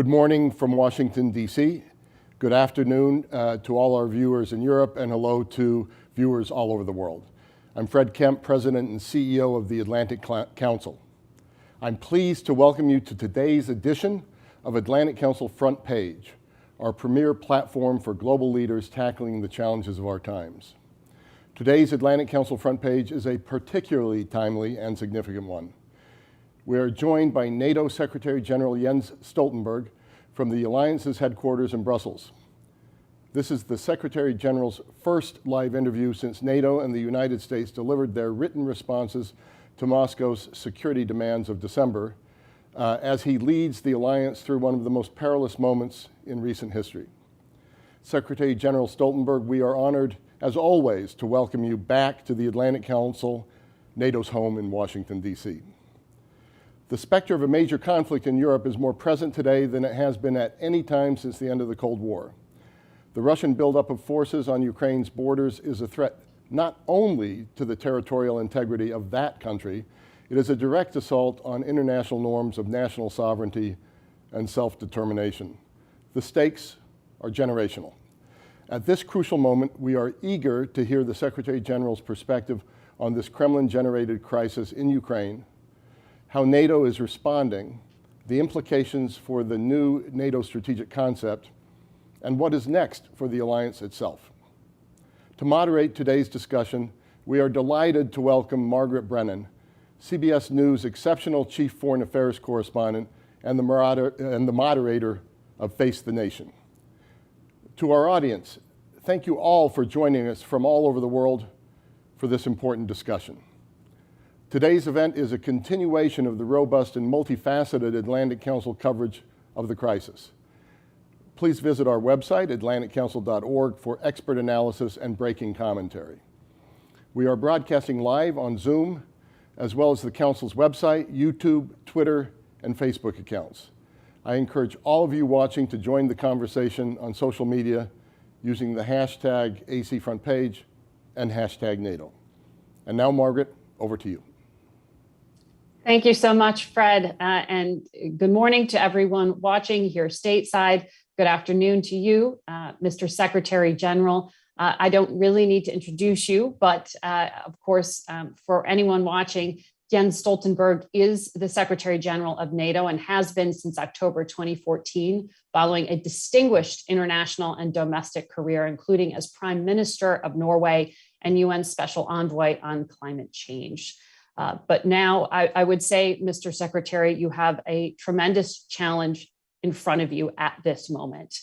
Good morning from Washington, D.C. Good afternoon to all our viewers in Europe, and hello to viewers all over the world. I'm Fred Kemp, President and CEO of the Atlantic Council. I'm pleased to welcome you to today's edition of Atlantic Council Front Page, our premier platform for global leaders tackling the challenges of our times. Today's Atlantic Council Front Page is a particularly timely and significant one. We are joined by NATO Secretary General Jens Stoltenberg from the Alliance's headquarters in Brussels. This is the Secretary General's first live interview since NATO and the United States delivered their written responses to Moscow's security demands of December, as he leads the Alliance through one of the most perilous moments in recent history. Secretary General Stoltenberg, we are honored, as always, to welcome you back to the Atlantic Council, NATO's home in Washington, D.C. The specter of a major conflict in Europe is more present today than it has been at any time since the end of the Cold War. The Russian buildup of forces on Ukraine's borders is a threat not only to the territorial integrity of that country, it is a direct assault on international norms of national sovereignty and self-determination. The stakes are generational. At this crucial moment, we are eager to hear the Secretary General's perspective on this Kremlin-generated crisis in Ukraine, how NATO is responding, the implications for the new NATO strategic concept, and what is next for the alliance itself. To moderate today's discussion, we are delighted to welcome Margaret Brennan, CBS News' exceptional chief foreign affairs correspondent and the moderator of Face the Nation. To our audience, thank you all for joining us from all over the world for this important discussion. Today's event is a continuation of the robust and multifaceted Atlantic Council coverage of the crisis. Please visit our website, atlanticcouncil.org, for expert analysis and breaking commentary. We are broadcasting live on Zoom, as well as the Council's website, YouTube, Twitter, and Facebook accounts. I encourage all of you watching to join the conversation on social media using the hashtag ACFrontPage and hashtag NATO. And now, Margaret, over to you. Thank you so much, Fred, and good morning to everyone watching here stateside. Good afternoon to you, Mr. Secretary General. I don't really need to introduce you, but of course, for anyone watching, Jens Stoltenberg is the Secretary General of NATO and has been since October 2014, following a distinguished international and domestic career, including as Prime Minister of Norway and UN Special Envoy on Climate Change. But now I would say, Mr. Secretary, you have a tremendous challenge in front of you at this moment.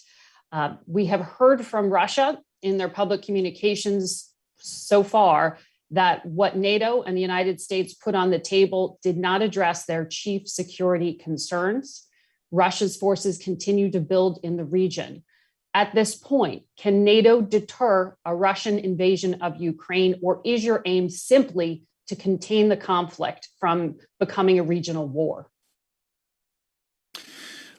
We have heard from Russia in their public communications so far that what NATO and the United States put on the table did not address their chief security concerns. Russia's forces continue to build in the region. At this point, can NATO deter a Russian invasion of Ukraine, or is your aim simply to contain the conflict from becoming a regional war?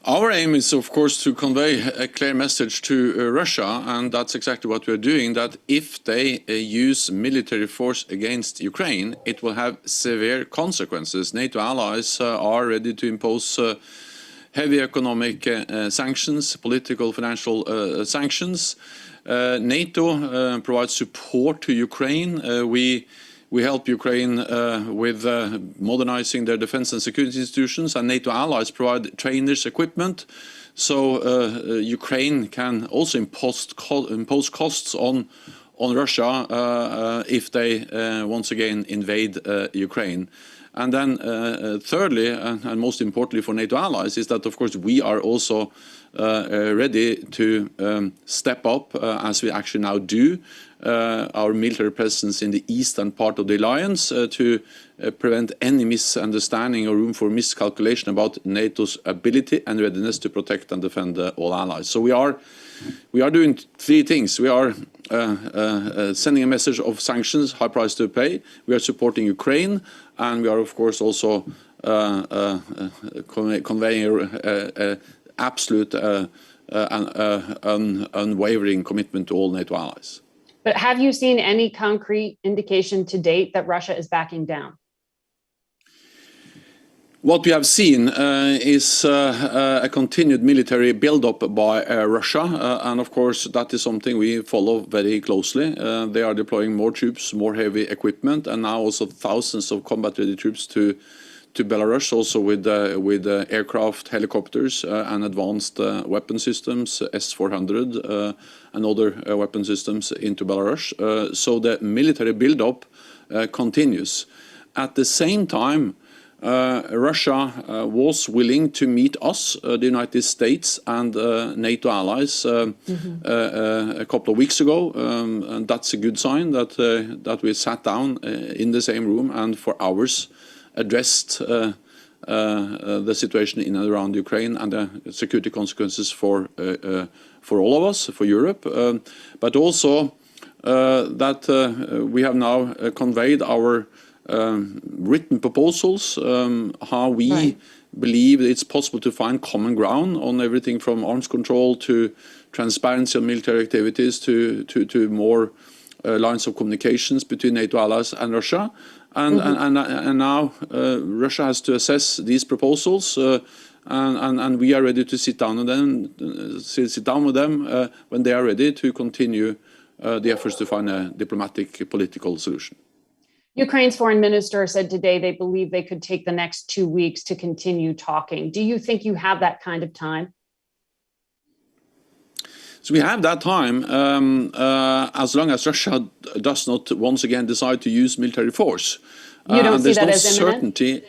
Our aim is, of course, to convey a clear message to Russia, and that's exactly what we're doing, that if they use military force against Ukraine, it will have severe consequences. NATO allies are ready to impose heavy economic sanctions, political, financial sanctions. NATO provides support to Ukraine. We help Ukraine with modernizing their defense and security institutions, and NATO allies provide trainers, equipment, so Ukraine can also impose costs on Russia if they once again invade Ukraine. And then thirdly, and most importantly for NATO allies, is that of course we are also ready to step up, as we actually now do, our military presence in the eastern part of the alliance to prevent any misunderstanding or room for miscalculation about NATO's ability and readiness to protect and defend all allies. So we are doing three things. We are sending a message of sanctions, high price to pay. We are supporting Ukraine, and we are of course also conveying absolute unwavering commitment to all NATO allies. But have you seen any concrete indication to date that Russia is backing down? What we have seen is a continued military build-up by Russia, and of course that is something we follow very closely. They are deploying more troops, more heavy equipment, and now also thousands of combat-ready troops to Belarus, also with aircraft, helicopters, and advanced weapon systems, S-400, and other weapon systems into Belarus. So the military build-up continues. At the same time, Russia was willing to meet us, the United States and NATO allies, a couple of weeks ago, and that's a good sign that we sat down in the same room and for hours addressed the situation in and around Ukraine and the security consequences for all of us, for Europe, but also that we have now conveyed our written proposals, how we believe it's possible to find common ground on everything from arms control to transparency on military activities to more lines of communications between NATO allies and Russia. And now Russia has to assess these proposals, and we are ready to sit down with them when they are ready to continue the efforts to find a diplomatic political solution. Ukraine's foreign minister said today they believe they could take the next 2 weeks to continue talking. Do you think you have that kind of time? So we have that time as long as Russia does not once again decide to use military force. You don't see that as imminent? Certainty.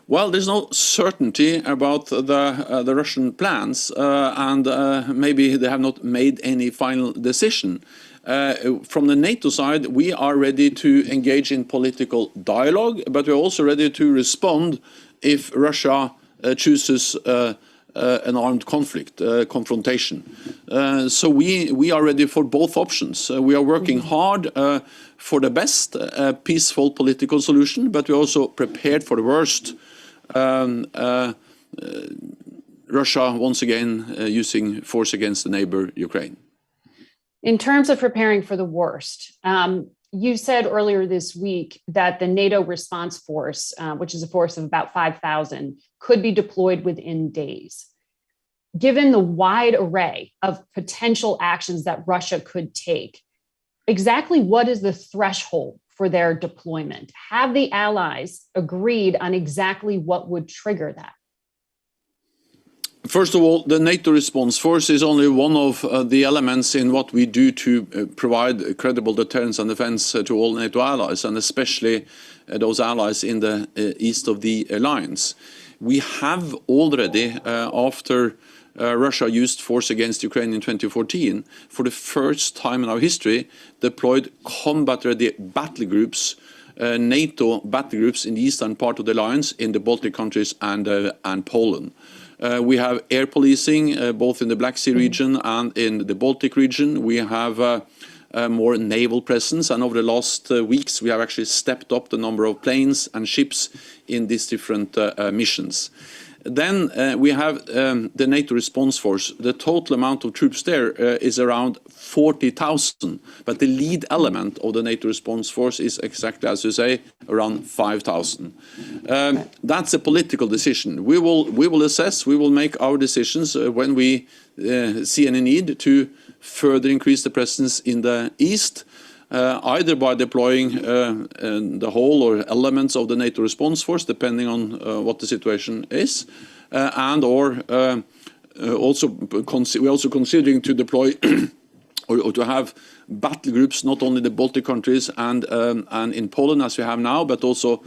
Well, there's no certainty about the Russian plans, and maybe they have not made any final decision. From the NATO side, we are ready to engage in political dialogue, but we're also ready to respond if Russia chooses an armed conflict, confrontation. So we are ready for both options. We are working hard for the best, peaceful political solution, but we're also prepared for the worst. Russia once again using force against the neighbor Ukraine. In terms of preparing for the worst, you said earlier this week that the NATO response force, which is a force of about 5,000, could be deployed within days. Given the wide array of potential actions that Russia could take, exactly what is the threshold for their deployment? Have the allies agreed on exactly what would trigger that? First of all, the NATO response force is only one of the elements in what we do to provide credible deterrence and defense to all NATO allies, and especially those allies in the east of the alliance. We have already, after Russia used force against Ukraine in 2014, for the first time in our history, deployed combat-ready battle groups, NATO battle groups in the eastern part of the alliance, in the Baltic countries and Poland. We have air policing both in the Black Sea region and in the Baltic region. We have more naval presence, and over the last weeks we have actually stepped up the number of planes and ships in these different missions. Then we have the NATO response force. The total amount of troops there is around 40,000, but the lead element of the NATO response force is exactly as you say, around 5,000. That's a political decision. We will assess, we will make our decisions when we see any need to further increase the presence in the east, either by deploying the whole or elements of the NATO response force, depending on what the situation is, and or we're also considering to deploy or to have battle groups not only in the Baltic countries and in Poland as we have now, but also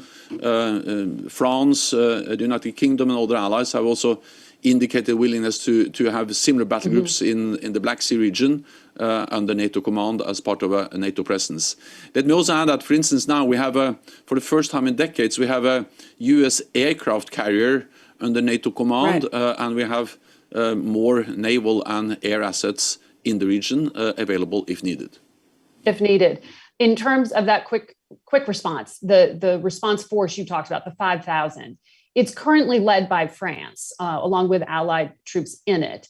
France, the United Kingdom, and other allies have also indicated willingness to have similar battle groups in the Black Sea region under NATO command as part of a NATO presence. Let me also add that, for instance, now we have, for the first time in decades, we have a US aircraft carrier under NATO command, and we have more naval and air assets in the region available if needed. If needed. In terms of that quick response, the response force you talked about, the 5,000, it's currently led by France, along with allied troops in it.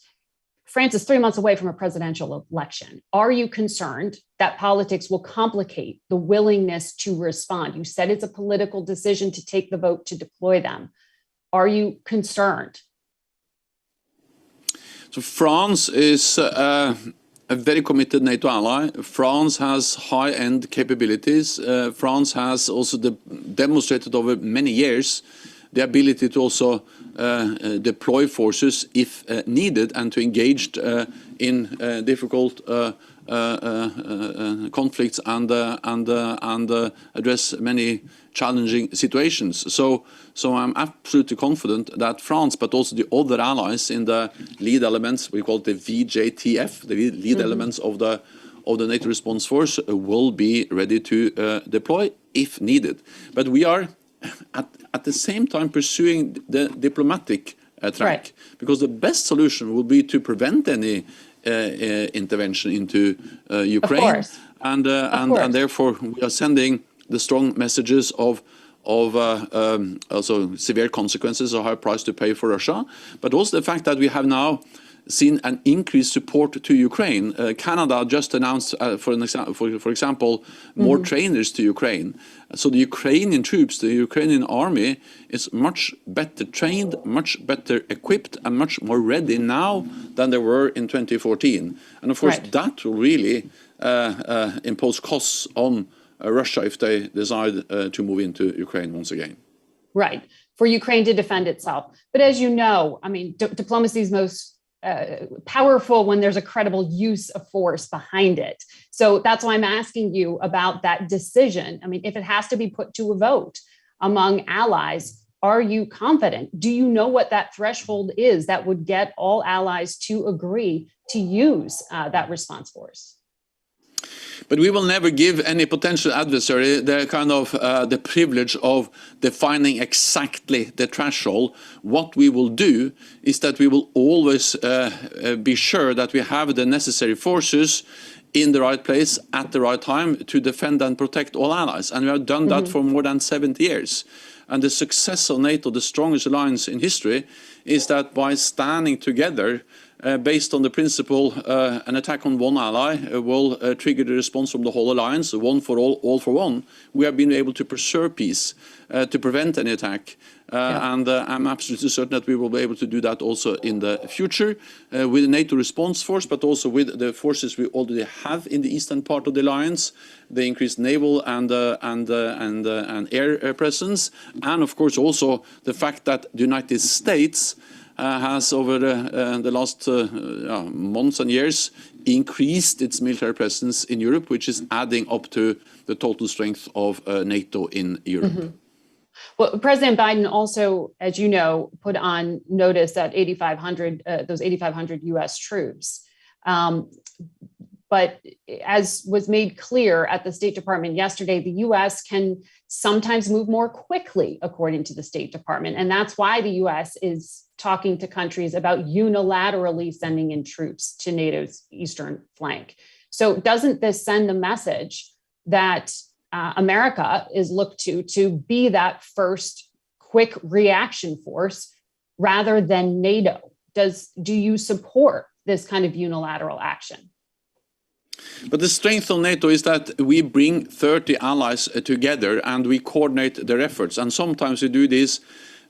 France is 3 months away from a presidential election. Are you concerned that politics will complicate the willingness to respond? You said it's a political decision to take the vote to deploy them. Are you concerned? So France is a very committed NATO ally. France has high-end capabilities. France has also demonstrated over many years the ability to also deploy forces if needed and to engage in difficult conflicts and address many challenging situations. So I'm absolutely confident that France, but also the other allies in the lead elements, we call it the VJTF, the lead elements of the NATO response force, will be ready to deploy if needed. But we are at the same time pursuing the diplomatic track, because the best solution will be to prevent any intervention into Ukraine, and therefore we are sending the strong messages of also severe consequences, a high price to pay for Russia, but also the fact that we have now seen an increased support to Ukraine. Canada just announced, for example, more trainers to Ukraine. So the Ukrainian troops, the Ukrainian army, is much better trained, much better equipped, and much more ready now than they were in 2014. And of course, that will really impose costs on Russia if they decide to move into Ukraine once again. Right, for Ukraine to defend itself. But as you know, I mean, diplomacy is most powerful when there's a credible use of force behind it. So that's why I'm asking you about that decision. I mean, if it has to be put to a vote among allies, are you confident? Do you know what that threshold is that would get all allies to agree to use that response force? But we will never give any potential adversary the kind of the privilege of defining exactly the threshold. What we will do is that we will always be sure that we have the necessary forces in the right place at the right time to defend and protect all allies. And we have done that for more than 70 years. And the success of NATO, the strongest alliance in history, is that by standing together, based on the principle an attack on one ally will trigger the response from the whole alliance, one for all for one, we have been able to preserve peace, to prevent any attack. And I'm absolutely certain that we will be able to do that also in the future with the NATO response force, but also with the forces we already have in the eastern part of the alliance, the increased naval and air presence, and of course also the fact that the United States has over the last months and years increased its military presence in Europe, which is adding up to the total strength of NATO in Europe. Well, President Biden also, as you know, put on notice that those 8,500 U.S. troops. But as was made clear at the State Department yesterday, the U.S. can sometimes move more quickly, according to the State Department. And that's why the U.S. is talking to countries about unilaterally sending in troops to NATO's eastern flank. So doesn't this send the message that America is looked to be that first quick reaction force rather than NATO? Do you support this kind of unilateral action? But the strength of NATO is that we bring 30 allies together and we coordinate their efforts. And sometimes we do this.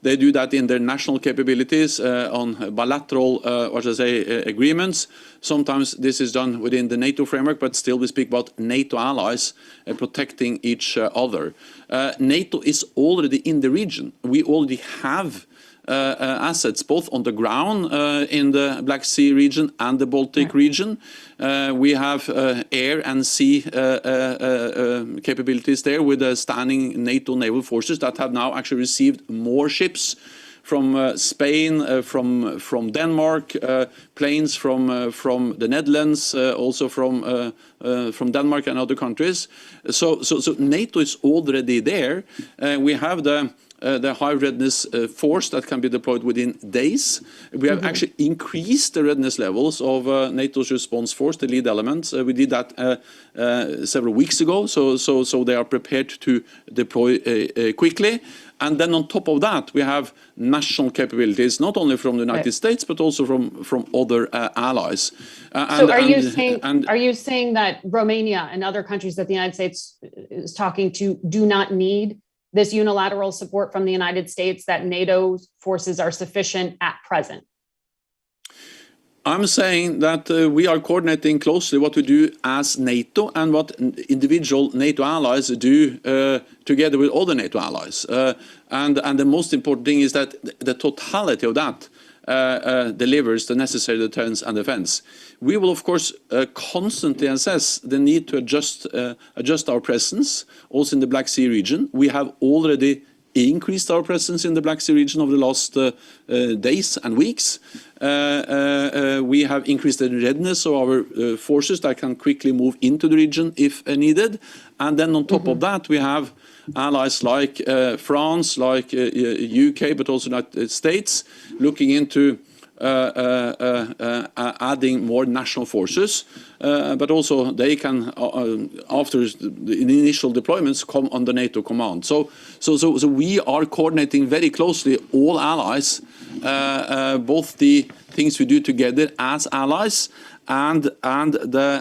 They do that in their national capabilities on bilateral, agreements. Sometimes this is done within the NATO framework, but still we speak about NATO allies protecting each other. NATO is already in the region. We already have assets both on the ground in the Black Sea region and the Baltic region. We have air and sea capabilities there with the standing NATO naval forces that have now actually received more ships from Spain, from Denmark, planes from the Netherlands, also from from Denmark and other countries. So NATO is already there. We have the high readiness force that can be deployed within days. We have actually increased the readiness levels of NATO's response force, the lead elements. We did that several weeks ago, so they are prepared to deploy quickly. And then on top of that, we have national capabilities, not only from the United States, but also from other allies. So are you saying that Romania and other countries that the United States is talking to do not need this unilateral support from the United States, that NATO forces are sufficient at present? I'm saying that we are coordinating closely what we do as NATO and what individual NATO allies do together with other NATO allies. And the most important thing is that the totality of that delivers the necessary deterrence and defense. We will, of course, constantly assess the need to adjust our presence, also in the Black Sea region. We have already increased our presence in the Black Sea region over the last days and weeks. We have increased the readiness of our forces that can quickly move into the region if needed. And then on top of that, we have allies like France, like UK, but also United States, looking into adding more national forces, but also they can, after the initial deployments, come under NATO command. So we are coordinating very closely all allies, both the things we do together as allies and the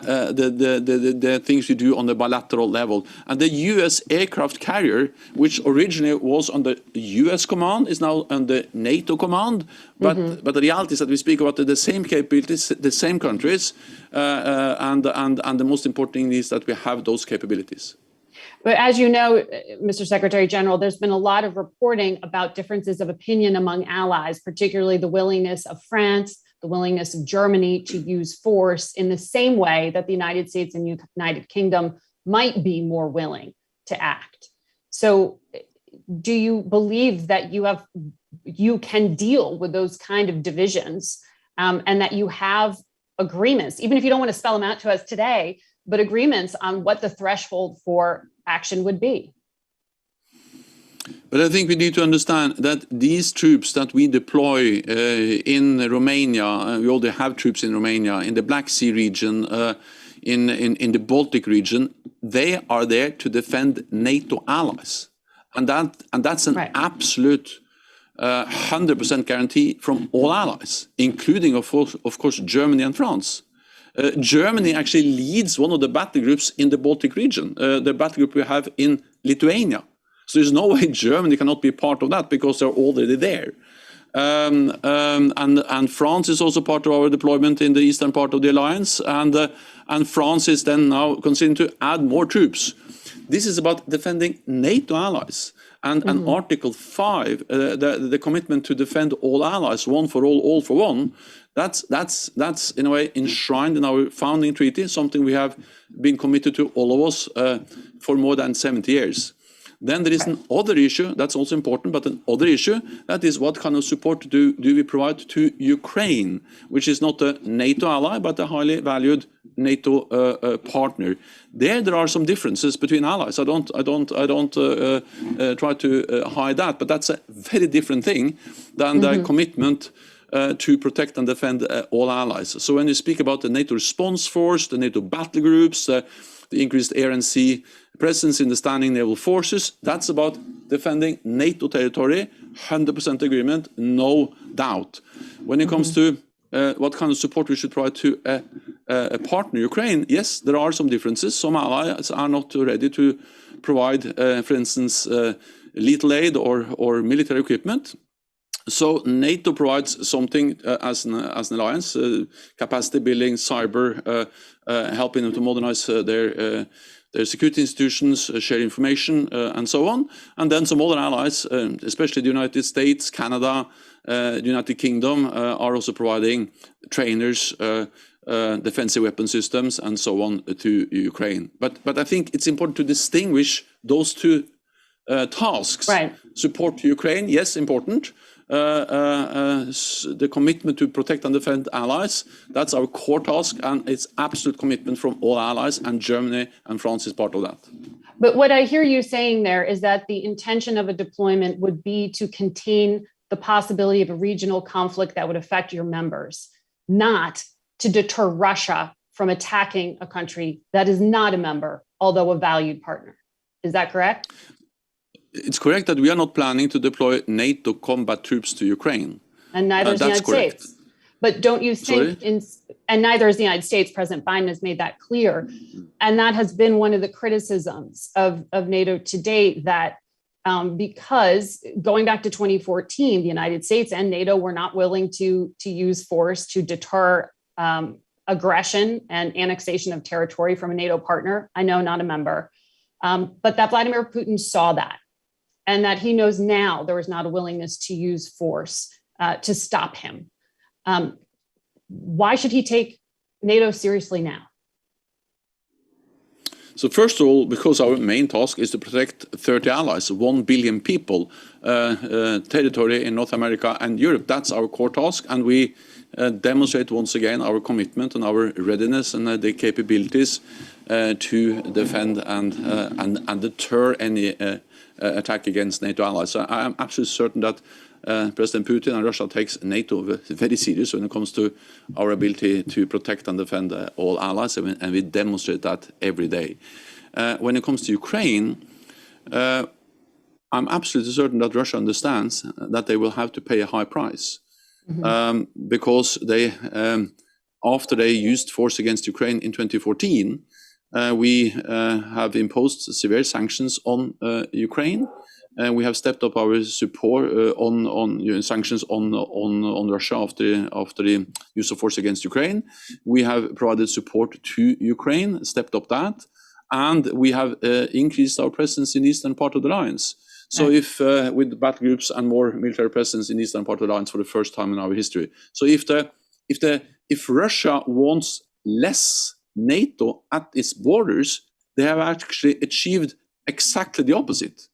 things we do on the bilateral level. And the US aircraft carrier, which originally was under US command, is now under NATO command. But the reality is that we speak about the same capabilities, the same countries, and the most important thing is that we have those capabilities. But as you know, Mr. Secretary General, there's been a lot of reporting about differences of opinion among allies, particularly the willingness of France, the willingness of Germany to use force in the same way that the United States and United Kingdom might be more willing to act. So do you believe that you can deal with those kind of divisions and that you have agreements, even if you don't want to spell them out to us today, but agreements on what the threshold for action would be? But I think we need to understand that these troops that we deploy in Romania, we already have troops in Romania, in the Black Sea region, in the Baltic region, they are there to defend NATO allies. And that's an absolute 100% guarantee from all allies, including, of course, Germany and France. Germany actually leads one of the battle groups in the Baltic region, the battle group we have in Lithuania. So there's no way Germany cannot be part of that because they're already there. And France is also part of our deployment in the eastern part of the alliance. And France is then now considering to add more troops. This is about defending NATO allies. And Article 5, the commitment to defend all allies, one for all for one, that's in a way enshrined in our founding treaty, something we have been committed to, all of us, for more than 70 years. Then there is another issue that's also important, but another issue, that is what kind of support do we provide to Ukraine, which is not a NATO ally, but a highly valued NATO partner. There are some differences between allies. I don't try to hide that, but that's a very different thing than the commitment to protect and defend all allies. So when you speak about the NATO response force, the NATO battle groups, the increased air and sea presence in the standing naval forces, that's about defending NATO territory, 100% agreement, no doubt. When it comes to what kind of support we should provide to a partner, Ukraine, yes, there are some differences. Some allies are not ready to provide, for instance, lethal aid or military equipment. So NATO provides something as an alliance, capacity building, cyber, helping them to modernize their security institutions, share information, and so on. And then some other allies, especially the United States, Canada, the United Kingdom, are also providing trainers, defensive weapon systems, and so on to Ukraine. But I think it's important to distinguish those two tasks. Right. Support to Ukraine, yes, important. the commitment to protect and defend allies. That's our core task, and it's absolute commitment from all allies, and Germany and France is part of that. But what I hear you saying there is that the intention of a deployment would be to contain the possibility of a regional conflict that would affect your members, not to deter Russia from attacking a country that is not a member, although a valued partner. Is that correct? It's correct that we are not planning to deploy NATO combat troops to Ukraine. And neither is the United States. But don't you think, and neither is the United States, President Biden has made that clear. And that has been one of the criticisms of NATO to date, that because going back to 2014, the United States and NATO were not willing to use force to deter aggression and annexation of territory from a NATO partner. I know, not a member, but that Vladimir Putin saw that, and that he knows now there was not a willingness to use force to stop him. Why should he take NATO seriously now? So first of all, because our main task is to protect 30 allies, 1 billion people, territory in North America and Europe. That's our core task, and we demonstrate once again our commitment and our readiness and the capabilities to defend and deter any attack against NATO allies. So I am absolutely certain that President Putin and Russia takes NATO very serious when it comes to our ability to protect and defend all allies, and we demonstrate that every day. When it comes to Ukraine, I'm absolutely certain that Russia understands that they will have to pay a high price, because they, after they used force against Ukraine in 2014, we have imposed severe sanctions on Ukraine. We have stepped up our support on sanctions on Russia after the use of force against Ukraine. We have provided support to Ukraine, stepped up that, and we have increased our presence in the eastern part of the alliance. So if with battle groups and more military presence in the eastern part of the alliance for the first time in our history. So if Russia wants less NATO at its borders, they have actually achieved exactly the opposite.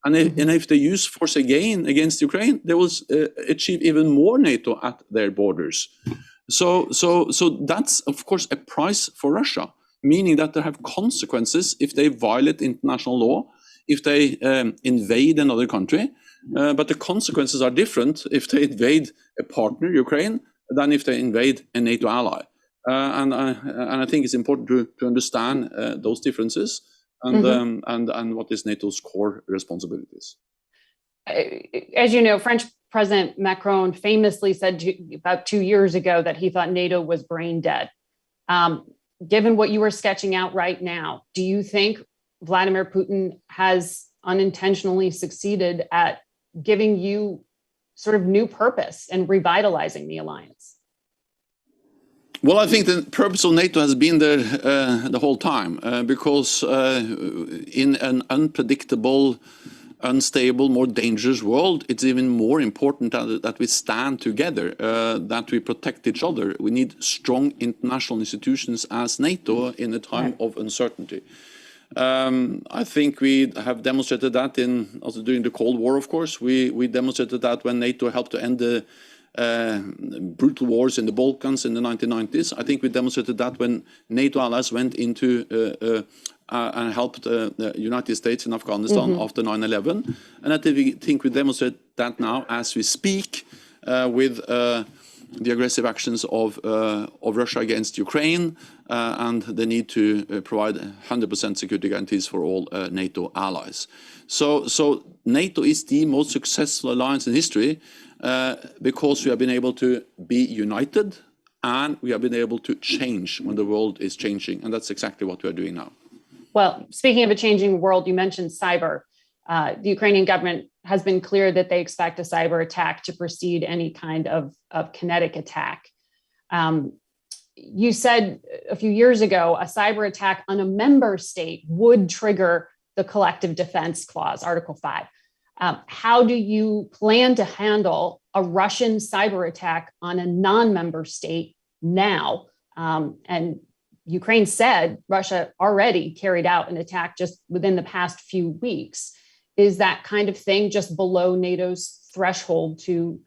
And if they use force again against Ukraine, they will achieve even more NATO at their borders. So that's, of course, a price for Russia, meaning that they have consequences if they violate international law, if they invade another country. But the consequences are different if they invade a partner, Ukraine, than if they invade a NATO ally. And I think it's important to understand those differences. And what is NATO's core responsibilities. As you know, French President Macron famously said about 2 years ago that he thought NATO was brain dead. Given what you were sketching out right now, do you think Vladimir Putin has unintentionally succeeded at giving you sort of new purpose and revitalizing the alliance? Well, I think the purpose of NATO has been there the whole time, because in an unpredictable, unstable, more dangerous world, it's even more important that we stand together, that we protect each other. We need strong international institutions as NATO in a time of uncertainty. I think we have demonstrated that also during the Cold War, of course. We demonstrated that when NATO helped to end the brutal wars in the Balkans in the 1990s. I think we demonstrated that when NATO allies went into and helped the United States in Afghanistan after 9/11. And I think we demonstrate that now as we speak with the aggressive actions of Russia against Ukraine and the need to provide 100% security guarantees for all NATO allies. So NATO is the most successful alliance in history because we have been able to be united and we have been able to change when the world is changing. And that's exactly what we are doing now. Well, speaking of a changing world, you mentioned cyber. The Ukrainian government has been clear that they expect a cyber attack to precede any kind of kinetic attack. You said a few years ago, a cyber attack on a member state would trigger the collective defense clause, Article 5. How do you plan to handle a Russian cyber attack on a non-member state now? And Ukraine said Russia already carried out an attack just within the past few weeks. Is that kind of thing just below NATO's threshold to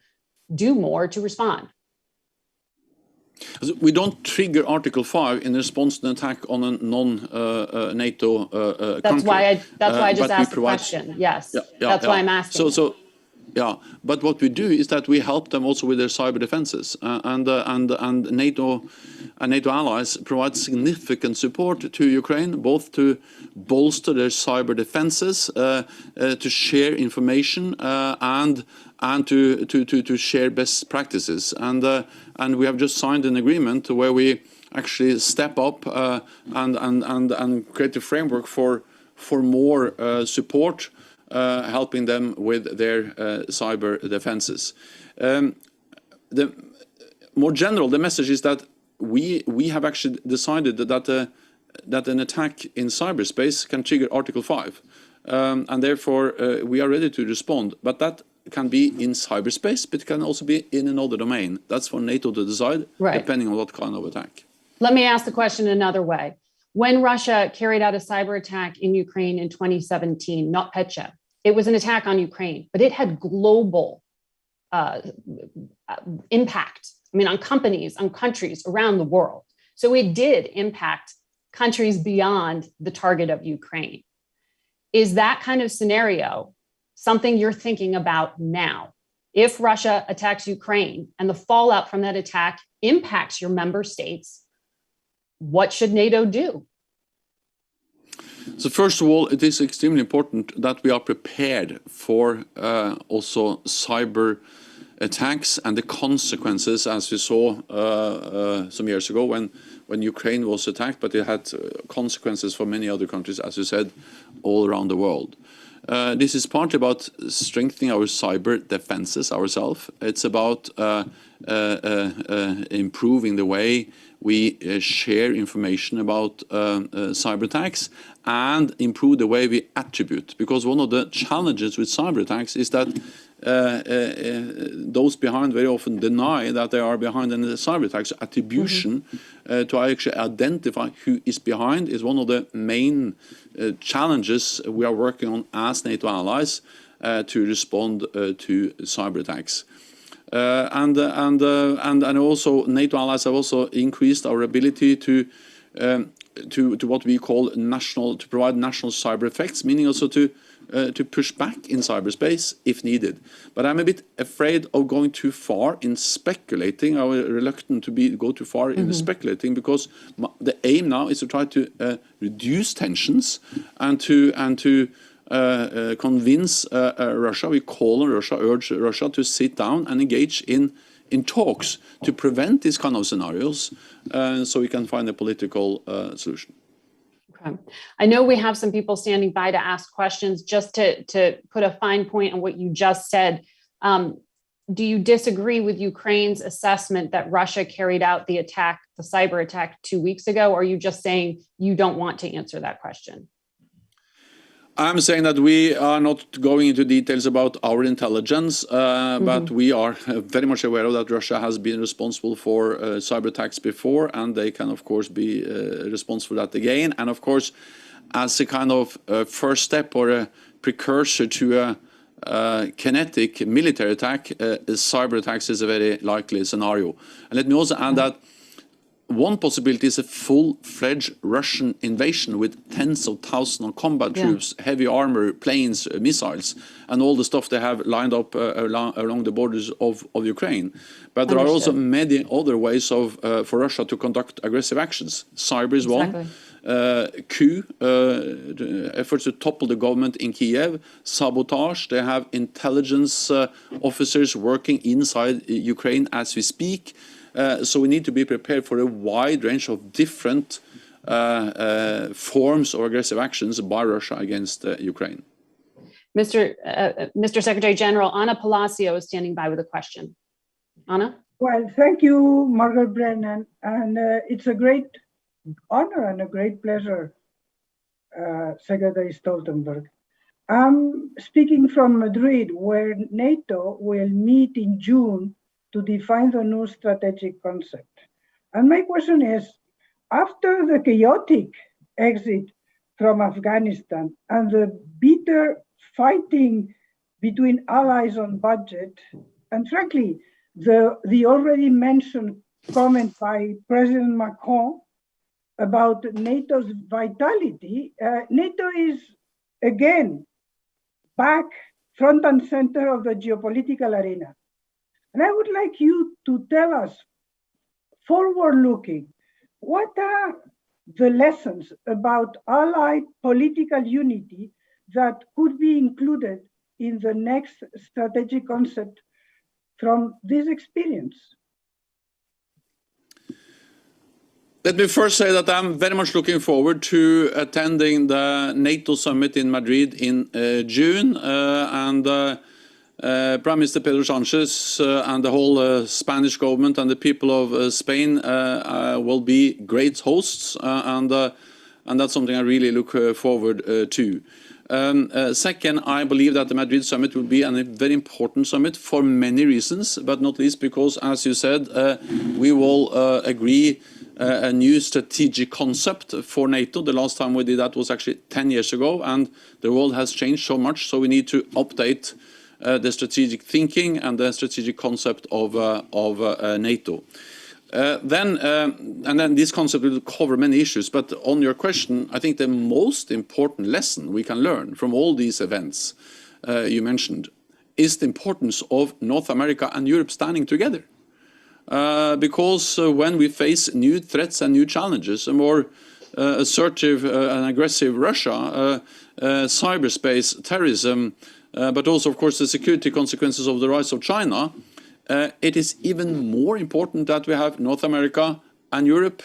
do more to respond? We don't trigger Article 5 in response to an attack on a non-NATO country. That's why I just asked the provide, question. Yes, that's why I'm asking. Yeah, but what we do is that we help them also with their cyber defenses, and NATO and NATO allies provide significant support to Ukraine, both to bolster their cyber defenses, to share information, and to share best practices. And we have just signed an agreement where we actually step up and create a framework for more support. Helping them with their cyber defenses. More general, the message is that we have actually decided that an attack in cyberspace can trigger Article 5, and therefore we are ready to respond. But that can be in cyberspace, but it can also be in another domain. That's for NATO to decide, depending on what kind of attack. Let me ask the question another way. When Russia carried out a cyber attack in Ukraine in 2017, NotPetya, it was an attack on Ukraine, but it had global impact. I mean, on companies, on countries around the world. So it did impact countries beyond the target of Ukraine. Is that kind of scenario something you're thinking about now? If Russia attacks Ukraine and the fallout from that attack impacts your member states, what should NATO do? So first of all, it is extremely important that we are prepared for also cyber attacks and the consequences, as we saw some years ago when Ukraine was attacked, but it had consequences for many other countries, as you said, all around the world. This is partly about strengthening our cyber defenses ourselves. It's about improving the way we share information about cyber attacks and improve the way we attribute. Because one of the challenges with cyber attacks is that those behind very often deny that they are behind in the cyber attacks. Attribution to actually identify who is behind is one of the main challenges we are working on as NATO allies to respond to cyber attacks. And also NATO allies have also increased our ability to what we call to provide national cyber effects, meaning also to push back in cyberspace if needed. But I'm a bit afraid of going too far in speculating. I'm reluctant to go too far in speculating, because the aim now is to try to reduce tensions and to convince Russia. We call on Russia, urge Russia to sit down and engage in talks to prevent these kind of scenarios, so we can find a political solution. Okay. I know we have some people standing by to ask questions. Just to put a fine point on what you just said, do you disagree with Ukraine's assessment that Russia carried out the cyber attack 2 weeks ago, or are you just saying you don't want to answer that question? I'm saying that we are not going into details about our intelligence, but we are very much aware of that Russia has been responsible for cyber attacks before, and they can, of course, be responsible for that again. And, of course, as a kind of first step or a precursor to a kinetic military attack, cyber attacks is a very likely scenario. And let me also add that one possibility is a full-fledged Russian invasion with tens of thousands of combat troops, heavy armor, planes, missiles, and all the stuff they have lined up along the borders of Ukraine. But there are also many other ways for Russia to conduct aggressive actions. Cyber is one. Coup, efforts to topple the government in Kiev, sabotage. They have intelligence officers working inside Ukraine as we speak. So we need to be prepared for a wide range of different forms of aggressive actions by Russia against Ukraine. Mr. Secretary General, Anna Palacio is standing by with a question. Anna? Well, thank you, Margaret Brennan. And it's a great honor and a great pleasure, Secretary Stoltenberg. I'm speaking from Madrid, where NATO will meet in June to define the new strategic concept. And my question is, after the chaotic exit from Afghanistan and the bitter fighting between allies on budget, and frankly, the already mentioned comment by President Macron about NATO's vitality, NATO is again back front and center of the geopolitical arena. And I would like you to tell us, forward-looking, what are the lessons about allied political unity that could be included in the next strategic concept from this experience? Let me first say that I'm very much looking forward to attending the NATO summit in Madrid in June, and Prime Minister Pedro Sanchez and the whole Spanish government and the people of Spain will be great hosts, and that's something I really look forward to. Second, I believe that the Madrid summit will be a very important summit for many reasons, but not least because, as you said, we will agree a new strategic concept for NATO. The last time we did that was actually 10 years ago, and the world has changed so much, so we need to update the strategic thinking and the strategic concept of NATO. Then this concept will cover many issues, but on your question, I think the most important lesson we can learn from all these events you mentioned is the importance of North America and Europe standing together. Because when we face new threats and new challenges, a more assertive and aggressive Russia, cyberspace, terrorism, but also, of course, the security consequences of the rise of China, it is even more important that we have North America and Europe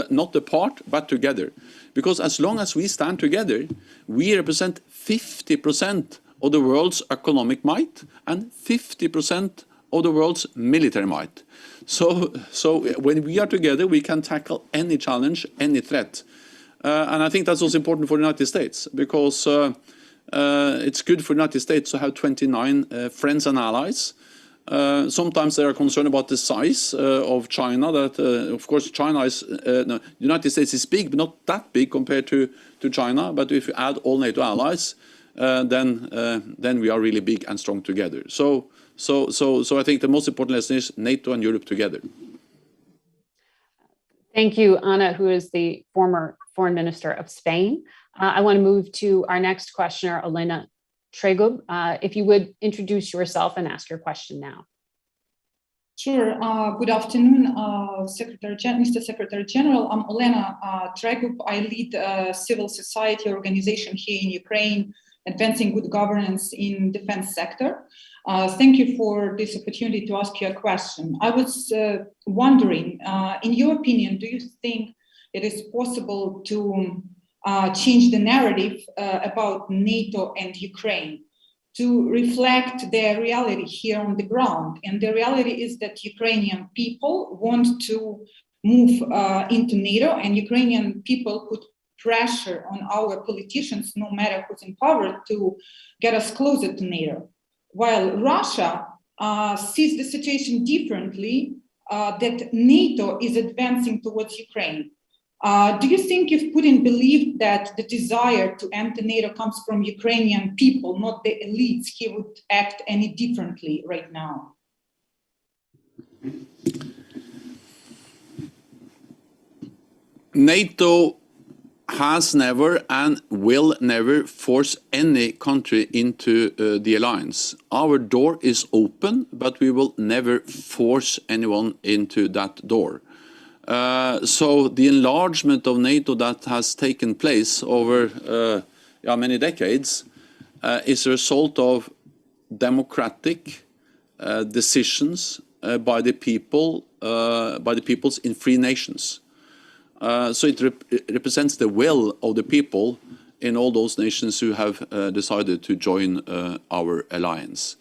not apart, but together. Because as long as we stand together, we represent 50% of the world's economic might and 50% of the world's military might. So when we are together, we can tackle any challenge, any threat. And I think that's also important for the United States, because it's good for the United States to have 29 friends and allies. Sometimes they are concerned about the size of China. That of course China is no, the United States is big, but not that big compared to China. But if you add all NATO allies, then we are really big and strong together. So I think the most important lesson is NATO and Europe together. Thank you, Ana, who is the former Foreign Minister of Spain. I want to move to our next questioner, Elena Tregub. If you would introduce yourself and ask your question now. Sure. Good afternoon, Mr. Secretary General. I'm Elena Tregub. I lead a civil society organization here in Ukraine, advancing good governance in defense sector. Thank you for this opportunity to ask you a question. I was wondering, in your opinion, do you think it is possible to change the narrative about NATO and Ukraine to reflect their reality here on the ground? And the reality is that Ukrainian people want to move into NATO, and Ukrainian people put pressure on our politicians, no matter who's in power, to get us closer to NATO. While Russia sees the situation differently, that NATO is advancing towards Ukraine. Do you think if Putin believed that the desire to enter NATO comes from Ukrainian people, not the elites, he would act any differently right now? NATO has never and will never force any country into the alliance. Our door is open, but we will never force anyone into that door. So the enlargement of NATO that has taken place over many decades is a result of democratic decisions by the peoples in free nations. So it represents the will of the people in all those nations who have decided to join our alliance.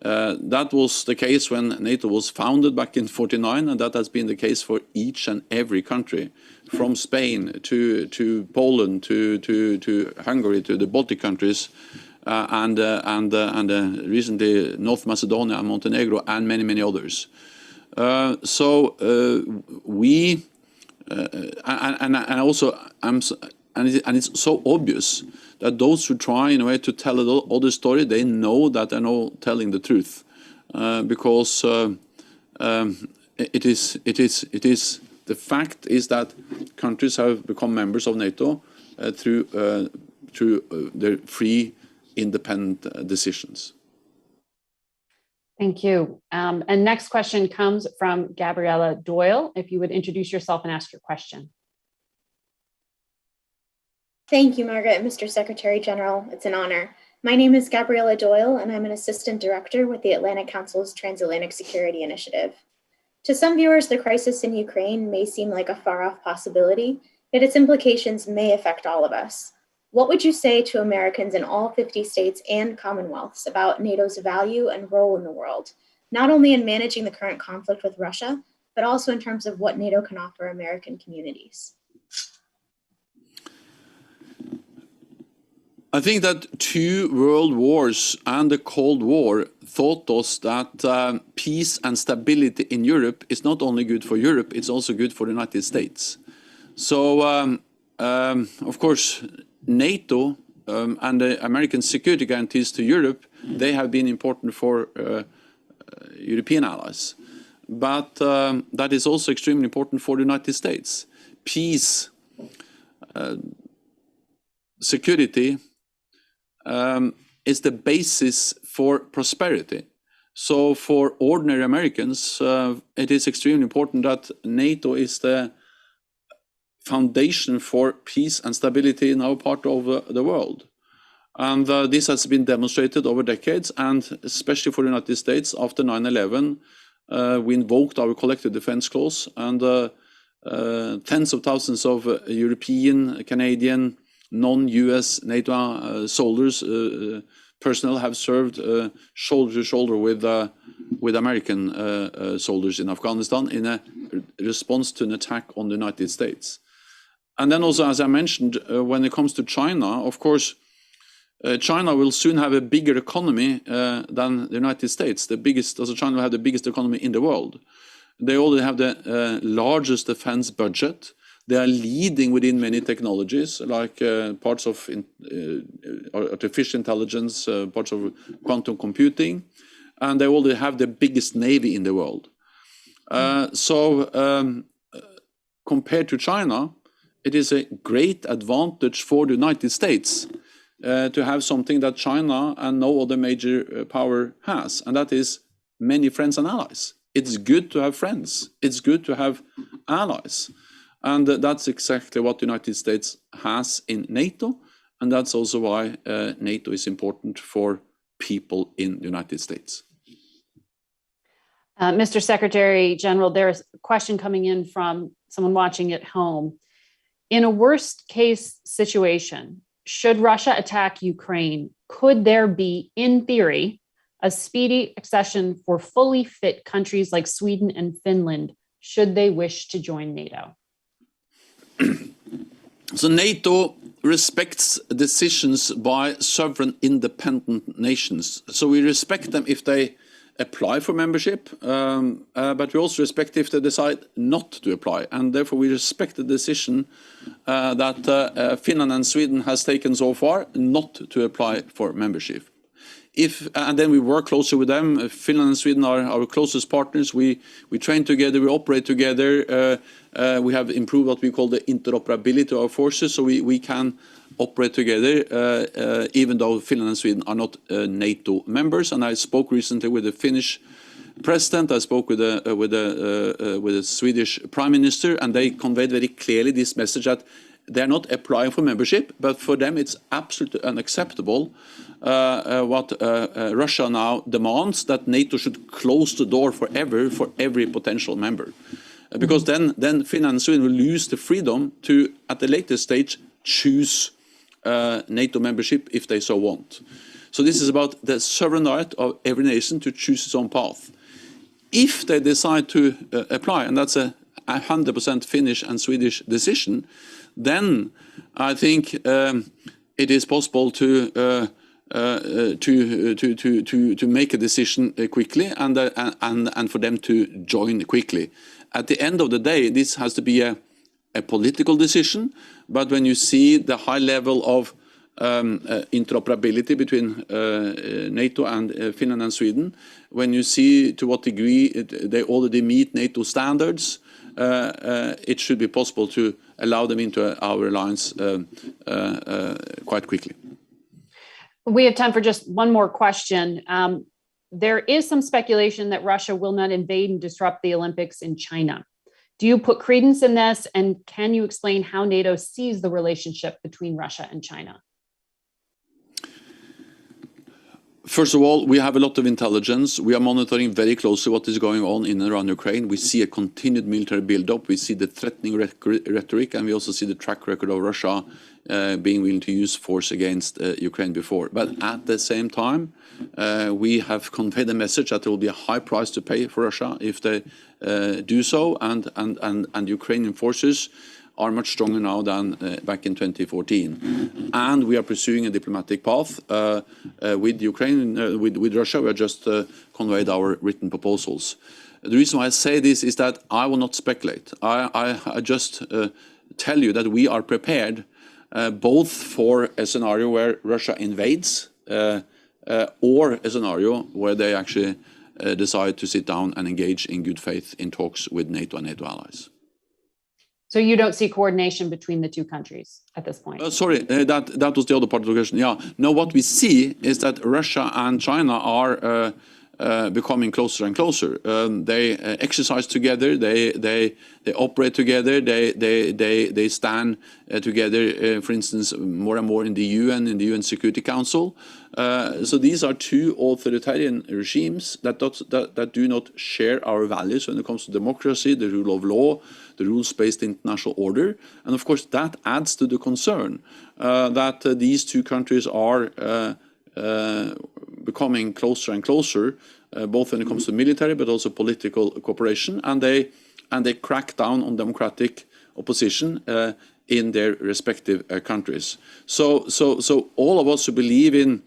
That was the case when NATO was founded back in '49, and that has been the case for each and every country, from Spain to Poland to Hungary to the Baltic countries, and recently North Macedonia and Montenegro and many others. it's so obvious that those who try in a way to tell another story, they know that they're not telling the truth, because it is the fact is that countries have become members of NATO through their free, independent decisions. Thank you. And next question comes from Gabriella Doyle. If you would introduce yourself and ask your question. Thank you, Margaret and Mr. Secretary General. It's an honor. My name is Gabriella Doyle, and I'm an Assistant Director with the Atlantic Council's Transatlantic Security Initiative. To some viewers, the crisis in Ukraine may seem like a far-off possibility, yet its implications may affect all of us. What would you say to Americans in all 50 states and commonwealths about NATO's value and role in the world, not only in managing the current conflict with Russia, but also in terms of what NATO can offer American communities? I think that 2 world wars and the Cold War taught us that peace and stability in Europe is not only good for Europe, it's also good for the United States. So, of course, NATO and the American security guarantees to Europe, they have been important for European allies. But that is also extremely important for the United States. Peace, security, is the basis for prosperity. So for ordinary Americans, it is extremely important that NATO is the foundation for peace and stability in our part of the world. And this has been demonstrated over decades, and especially for the United States after 9/11, we invoked our collective defense clause, and tens of thousands of European, Canadian, non-US NATO soldiers, personnel have served shoulder to shoulder with American soldiers in Afghanistan in a response to an attack on the United States. And then also, as I mentioned, when it comes to China, of course, China will soon have a bigger economy than the United States. China will have the biggest economy in the world. They already have the largest defense budget. They are leading within many technologies, like parts of artificial intelligence, parts of quantum computing, and they already have the biggest navy in the world. Compared to China, it is a great advantage for the United States to have something that China and no other major power has, and that is many friends and allies. It's good to have friends. It's good to have allies. And that's exactly what the United States has in NATO, and that's also why NATO is important for people in the United States. Mr. Secretary General, there's a question coming in from someone watching at home. In a worst case situation, should Russia attack Ukraine, could there be, in theory, a speedy accession for fully fit countries like Sweden and Finland, should they wish to join NATO? So NATO respects decisions by sovereign independent nations. So we respect them if they apply for membership, but we also respect if they decide not to apply. And therefore we respect the decision that Finland and Sweden has taken so far not to apply for membership. And then we work closely with them. Finland and Sweden are our closest partners. We train together, we operate together. We have improved what we call the interoperability of our forces, so we can operate together, even though Finland and Sweden are not NATO members. And I spoke recently with the Finnish president. I spoke with the Swedish prime minister, and they conveyed very clearly this message that they're not applying for membership, but for them it's absolutely unacceptable what Russia now demands, that NATO should close the door forever for every potential member. Because then Finland and Sweden will lose the freedom to, at the later stage, choose NATO membership if they so want. So this is about the sovereign right of every nation to choose its own path. If they decide to apply, and that's a 100% Finnish and Swedish decision, then I think it is possible to make a decision quickly and for them to join quickly. At the end of the day, this has to be a a political decision, but when you see the high level of interoperability between NATO and Finland and Sweden, when you see to what degree they already meet NATO standards, it should be possible to allow them into our alliance quite quickly. We have time for just one more question. There is some speculation that Russia will not invade and disrupt the Olympics in China. Do you put credence in this, and can you explain how NATO sees the relationship between Russia and China? First of all, we have a lot of intelligence. We are monitoring very closely what is going on in and around Ukraine. We see a continued military buildup. We see the threatening rhetoric, and we also see the track record of Russia being willing to use force against Ukraine before. But at the same time, we have conveyed a message that there will be a high price to pay for Russia if they do so, and Ukrainian forces are much stronger now than back in 2014. And we are pursuing a diplomatic path with Ukraine, with Russia. We have just conveyed our written proposals. The reason why I say this is that I will not speculate. I just tell you that we are prepared both for a scenario where Russia invades or a scenario where they actually decide to sit down and engage in good faith in talks with NATO and NATO allies. So you don't see coordination between the two countries at this point? Sorry, that was the other part of the question. Yeah, no, what we see is that Russia and China are becoming closer and closer. They exercise together. They operate together. They stand together. For instance, more and more in the UN, in the UN Security Council. So these are two authoritarian regimes that do not share our values when it comes to democracy, the rule of law, the rules-based international order, and of course that adds to the concern that these two countries are becoming closer and closer, both when it comes to military but also political cooperation, and they crack down on democratic opposition in their respective countries. So all of us who believe in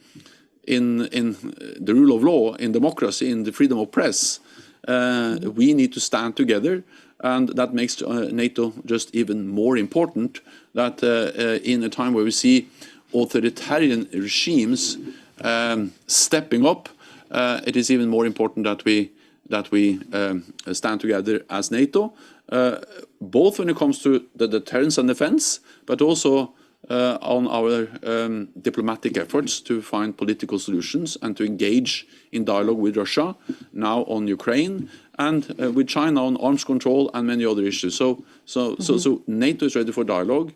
the rule of law, in democracy, in the freedom of press, we need to stand together, and that makes NATO just even more important. That in a time where we see authoritarian regimes stepping up, it is even more important that we stand together as NATO, both when it comes to the deterrence and defense, but also on our diplomatic efforts to find political solutions and to engage in dialogue with Russia, now on Ukraine, and with China on arms control and many other issues. So NATO is ready for dialogue,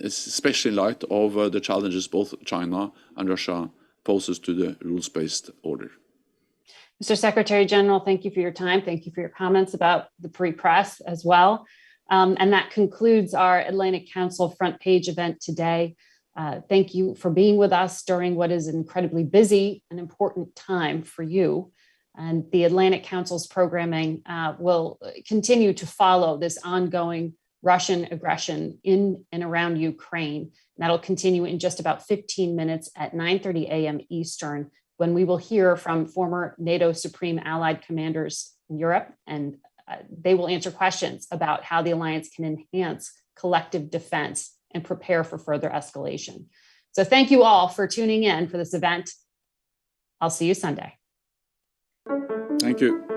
especially in light of the challenges both China and Russia poses to the rules-based order. Mr. Secretary General, thank you for your time. Thank you for your comments about the free press as well. And that concludes our Atlantic Council front page event today. Thank you for being with us during what is an incredibly busy and important time for you. And the Atlantic Council's programming will continue to follow this ongoing Russian aggression in and around Ukraine. That'll continue in just about 15 minutes at 9:30 a.m. Eastern, when we will hear from former NATO Supreme Allied commanders in Europe, and they will answer questions about how the alliance can enhance collective defense and prepare for further escalation. So thank you all for tuning in for this event. I'll see you Sunday. Thank you.